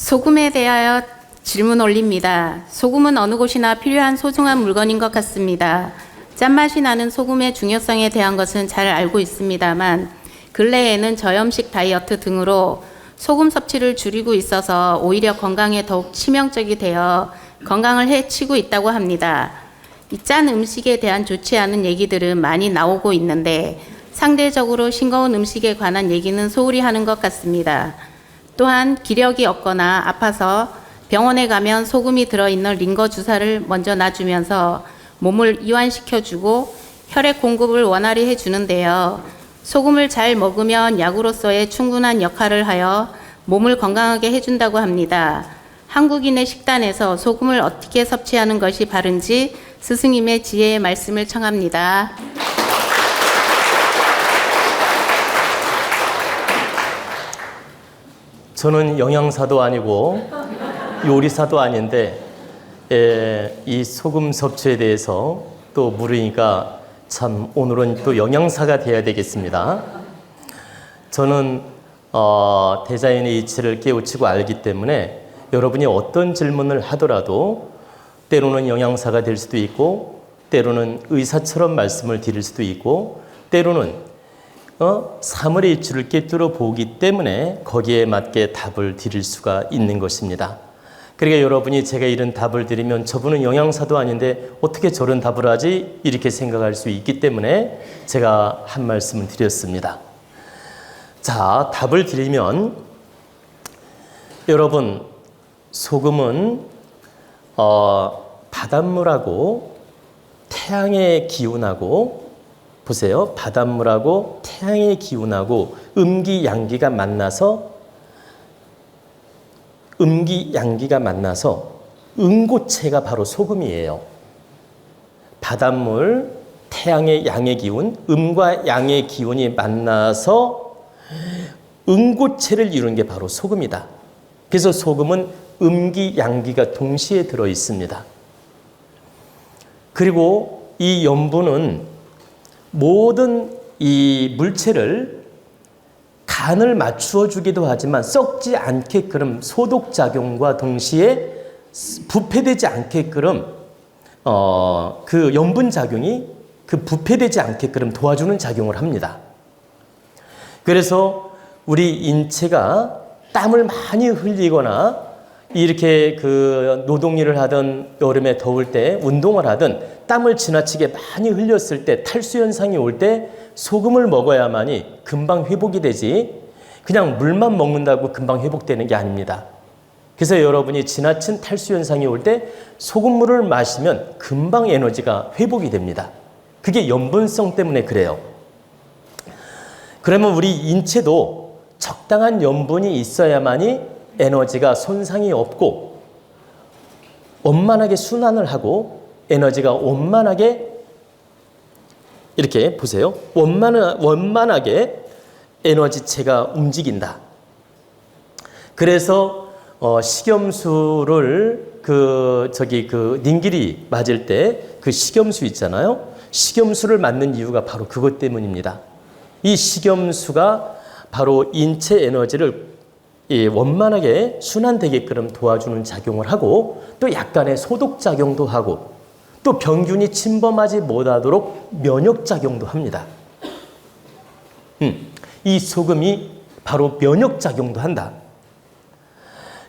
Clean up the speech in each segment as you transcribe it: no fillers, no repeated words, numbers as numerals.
소금에 대하여 질문 올립니다. 소금은 어느 곳이나 필요한 소중한 물건인 것 같습니다. 짠맛이 나는 소금의 중요성에 대한 것은 잘 알고 있습니다만 근래에는 저염식 다이어트 등으로 소금 섭취를 줄이고 있어서 오히려 건강에 더욱 치명적이 되어 건강을 해치고 있다고 합니다. 이 짠 음식에 대한 좋지 않은 얘기들은 많이 나오고 있는데 상대적으로 싱거운 음식에 관한 얘기는 소홀히 하는 것 같습니다. 또한 기력이 없거나 아파서 병원에 가면 소금이 들어있는 링거 주사를 먼저 놔주면서 몸을 이완시켜주고 혈액 공급을 원활히 해주는데요. 소금을 잘 먹으면 약으로서의 충분한 역할을 하여 몸을 건강하게 해준다고 합니다. 한국인의 식단에서 소금을 어떻게 섭취하는 것이 바른지 스승님의 지혜의 말씀을 청합니다. 저는 영양사도 아니고 요리사도 아닌데 이 소금 섭취에 대해서 또 물으니까 참 오늘은 또 영양사가 돼야 되겠습니다. 저는 대자연의 이치를 깨우치고 알기 때문에 여러분이 어떤 질문을 하더라도 때로는 영양사가 될 수도 있고 때로는 의사처럼 말씀을 드릴 수도 있고 때로는 사물의 이치를 꿰뚫어 보기 때문에 거기에 맞게 답을 드릴 수가 있는 것입니다. 그러니까 여러분이 제가 이런 답을 드리면 저분은 영양사도 아닌데 어떻게 저런 답을 하지? 이렇게 생각할 수 있기 때문에 제가 한 말씀을 드렸습니다. 자, 답을 드리면 여러분 소금은 바닷물하고 태양의 기운하고 보세요. 바닷물하고 태양의 기운하고 음기양기가 만나서 응고체가 바로 소금이에요. 바닷물, 태양의 양의 기운, 음과 양의 기운이 만나서 응고체를 이루는 게 바로 소금이다. 그래서 소금은 음기양기가 동시에 들어 있습니다. 그리고 이 염분은 모든 이 물체를 간을 맞추어 주기도 하지만 썩지 않게끔 소독작용과 동시에 부패되지 않게끔 그 염분작용이 그 부패되지 않게끔 도와주는 작용을 합니다. 그래서 우리 인체가 땀을 많이 흘리거나 이렇게 그 노동일을 하든 여름에 더울 때 운동을 하든 땀을 지나치게 많이 흘렸을 때 탈수 현상이 올 때 소금을 먹어야만이 금방 회복이 되지 그냥 물만 먹는다고 금방 회복되는 게 아닙니다. 그래서 여러분이 지나친 탈수 현상이 올 때 소금물을 마시면 금방 에너지가 회복이 됩니다. 그게 염분성 때문에 그래요. 그러면 우리 인체도 적당한 염분이 있어야만이 에너지가 손상이 없고 원만하게 순환을 하고 에너지가 원만하게 이렇게 보세요. 원만하게 에너지체가 움직인다. 그래서 식염수를 닌길이 맞을 때 그 식염수 있잖아요. 식염수를 맞는 이유가 바로 그것 때문입니다. 이 식염수가 바로 인체 에너지를 원만하게 순환되게끔 도와주는 작용을 하고 또 약간의 소독작용도 하고 또 병균이 침범하지 못하도록 면역작용도 합니다. 이 소금이 바로 면역작용도 한다.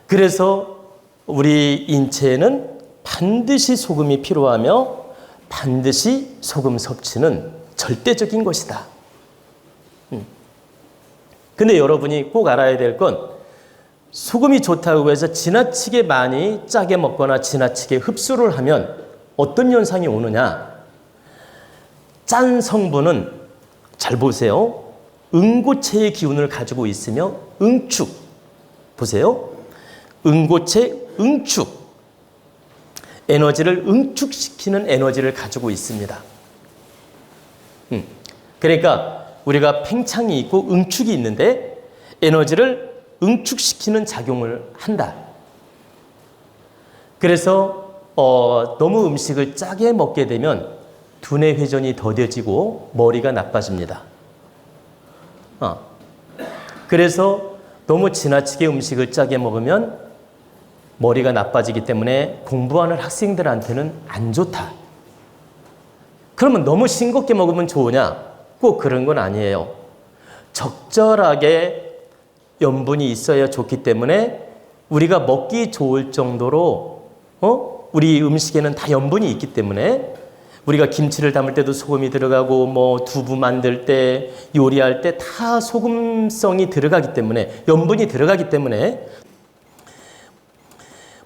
그래서 우리 인체에는 반드시 소금이 필요하며 반드시 소금 섭취는 절대적인 것이다. 근데 여러분이 꼭 알아야 될 건 소금이 좋다고 해서 지나치게 많이 짜게 먹거나 지나치게 흡수를 하면 어떤 현상이 오느냐? 짠 성분은 잘 보세요. 응고체의 기운을 가지고 있으며 응축. 보세요. 응고체, 응축. 에너지를 응축시키는 에너지를 가지고 있습니다. 그러니까 우리가 팽창이 있고 응축이 있는데 에너지를 응축시키는 작용을 한다. 그래서 너무 음식을 짜게 먹게 되면 두뇌 회전이 더뎌지고 머리가 나빠집니다. 그래서 너무 지나치게 음식을 짜게 먹으면 머리가 나빠지기 때문에 공부하는 학생들한테는 안 좋다. 그러면 너무 싱겁게 먹으면 좋으냐? 꼭 그런 건 아니에요. 적절하게 염분이 있어야 좋기 때문에 우리가 먹기 좋을 정도로 우리 음식에는 다 염분이 있기 때문에 우리가 김치를 담을 때도 소금이 들어가고 뭐 두부 만들 때 요리할 때 다 소금성이 들어가기 때문에 염분이 들어가기 때문에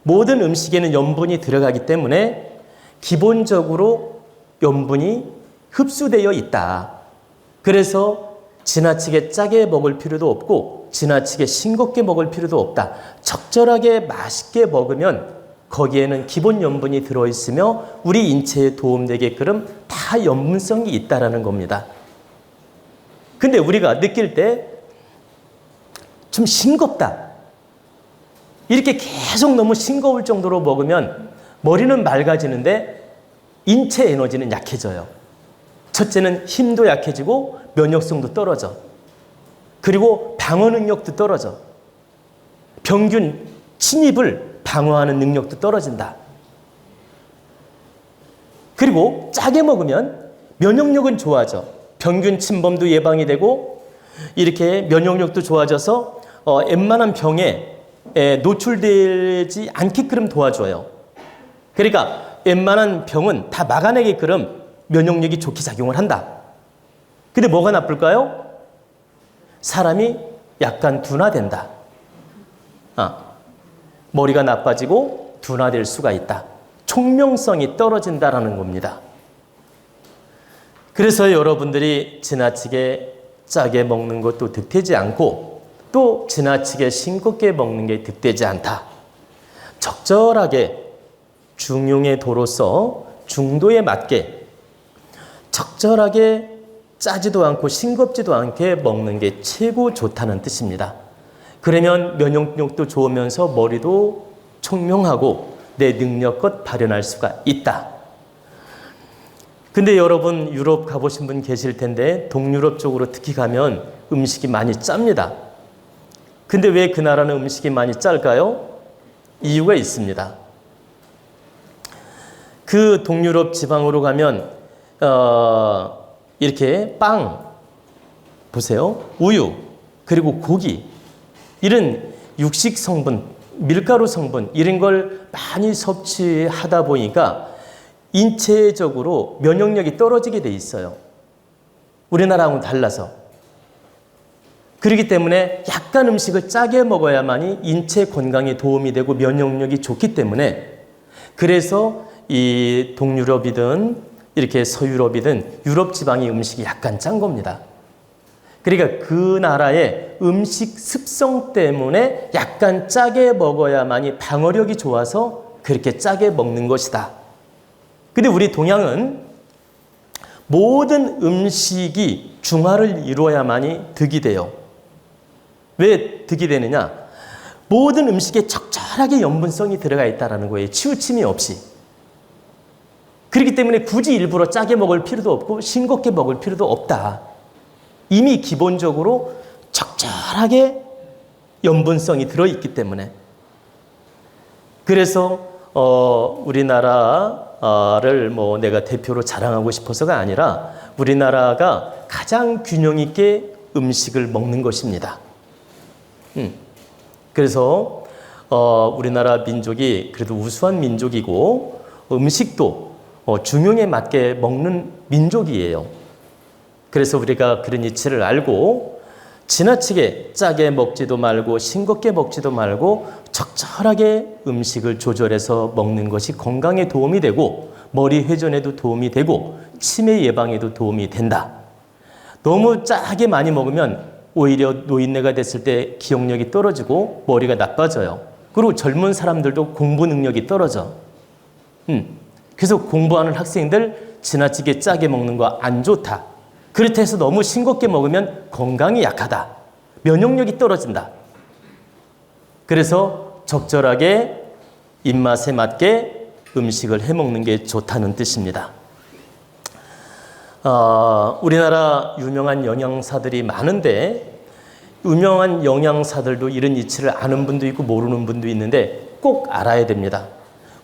모든 음식에는 염분이 들어가기 때문에 기본적으로 염분이 흡수되어 있다. 그래서 지나치게 짜게 먹을 필요도 없고 지나치게 싱겁게 먹을 필요도 없다. 적절하게 맛있게 먹으면 거기에는 기본 염분이 들어있으며 우리 인체에 도움되게끔 다 염분성이 있다라는 겁니다. 근데 우리가 느낄 때 좀 싱겁다. 이렇게 계속 너무 싱거울 정도로 먹으면 머리는 맑아지는데 인체 에너지는 약해져요. 첫째는 힘도 약해지고 면역성도 떨어져. 그리고 방어 능력도 떨어져. 병균 침입을 방어하는 능력도 떨어진다. 그리고 짜게 먹으면 면역력은 좋아져. 병균 침범도 예방이 되고 이렇게 면역력도 좋아져서 웬만한 병에 노출되지 않게끔 도와줘요. 그러니까 웬만한 병은 다 막아내게끔 면역력이 좋게 작용을 한다. 근데 뭐가 나쁠까요? 사람이 약간 둔화된다. 머리가 나빠지고 둔화될 수가 있다. 총명성이 떨어진다라는 겁니다. 그래서 여러분들이 지나치게 짜게 먹는 것도 득되지 않고 또 지나치게 싱겁게 먹는 게 득되지 않다. 적절하게 중용의 도로서 중도에 맞게 적절하게 짜지도 않고 싱겁지도 않게 먹는 게 최고 좋다는 뜻입니다. 그러면 면역력도 좋으면서 머리도 총명하고 내 능력껏 발현할 수가 있다. 근데 여러분 유럽 가보신 분 계실 텐데 동유럽 쪽으로 특히 가면 음식이 많이 짭니다. 근데 왜 그 나라는 음식이 많이 짤까요? 이유가 있습니다. 그 동유럽 지방으로 가면 이렇게 빵 보세요. 우유 그리고 고기 이런 육식 성분, 밀가루 성분 이런 걸 많이 섭취하다 보니까 인체적으로 면역력이 떨어지게 돼 있어요. 우리나라하고는 달라서. 그렇기 때문에 약간 음식을 짜게 먹어야만이 인체 건강에 도움이 되고 면역력이 좋기 때문에 그래서 이 동유럽이든 이렇게 서유럽이든 유럽 지방의 음식이 약간 짠 겁니다. 그러니까 그 나라의 음식 습성 때문에 약간 짜게 먹어야만이 방어력이 좋아서 그렇게 짜게 먹는 것이다. 근데 우리 동양은 모든 음식이 중화를 이루어야만이 득이 돼요. 왜 득이 되느냐? 모든 음식에 적절하게 염분성이 들어가 있다는 거예요. 치우침이 없이. 그렇기 때문에 굳이 일부러 짜게 먹을 필요도 없고 싱겁게 먹을 필요도 없다. 이미 기본적으로 적절하게 염분성이 들어있기 때문에. 그래서 우리나라를 뭐 내가 대표로 자랑하고 싶어서가 아니라 우리나라가 가장 균형 있게 음식을 먹는 것입니다. 그래서 우리나라 민족이 그래도 우수한 민족이고 음식도 중용에 맞게 먹는 민족이에요. 그래서 우리가 그런 이치를 알고 지나치게 짜게 먹지도 말고 싱겁게 먹지도 말고 적절하게 음식을 조절해서 먹는 것이 건강에 도움이 되고 머리 회전에도 도움이 되고 치매 예방에도 도움이 된다. 너무 짜게 많이 먹으면 오히려 노인네가 됐을 때 기억력이 떨어지고 머리가 나빠져요. 그리고 젊은 사람들도 공부 능력이 떨어져. 그래서 공부하는 학생들 지나치게 짜게 먹는 거 안 좋다. 그렇다 해서 너무 싱겁게 먹으면 건강이 약하다. 면역력이 떨어진다. 그래서 적절하게 입맛에 맞게 음식을 해먹는 게 좋다는 뜻입니다. 우리나라 유명한 영양사들이 많은데 유명한 영양사들도 이런 이치를 아는 분도 있고 모르는 분도 있는데 꼭 알아야 됩니다.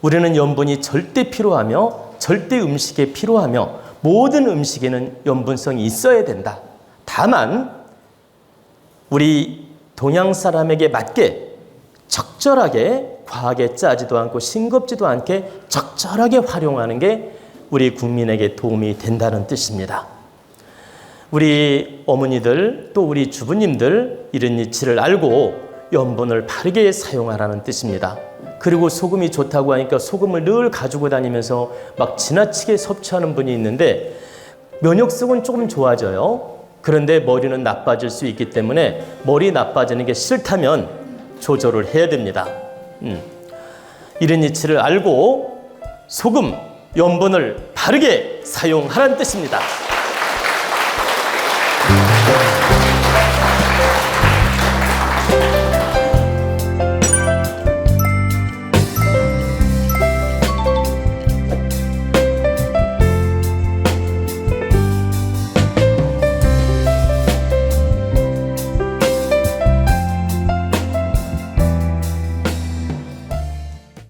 우리는 염분이 절대 필요하며 절대 음식에 필요하며 모든 음식에는 염분성이 있어야 된다. 다만 우리 동양 사람에게 맞게 적절하게 과하게 짜지도 않고 싱겁지도 않게 적절하게 활용하는 게 우리 국민에게 도움이 된다는 뜻입니다. 우리 어머니들 또 우리 주부님들 이런 이치를 알고 염분을 바르게 사용하라는 뜻입니다. 그리고 소금이 좋다고 하니까 소금을 늘 가지고 다니면서 막 지나치게 섭취하는 분이 있는데 면역성은 조금 좋아져요. 그런데 머리는 나빠질 수 있기 때문에 머리 나빠지는 게 싫다면 조절을 해야 됩니다. 이런 이치를 알고 소금, 염분을 바르게 사용하라는 뜻입니다.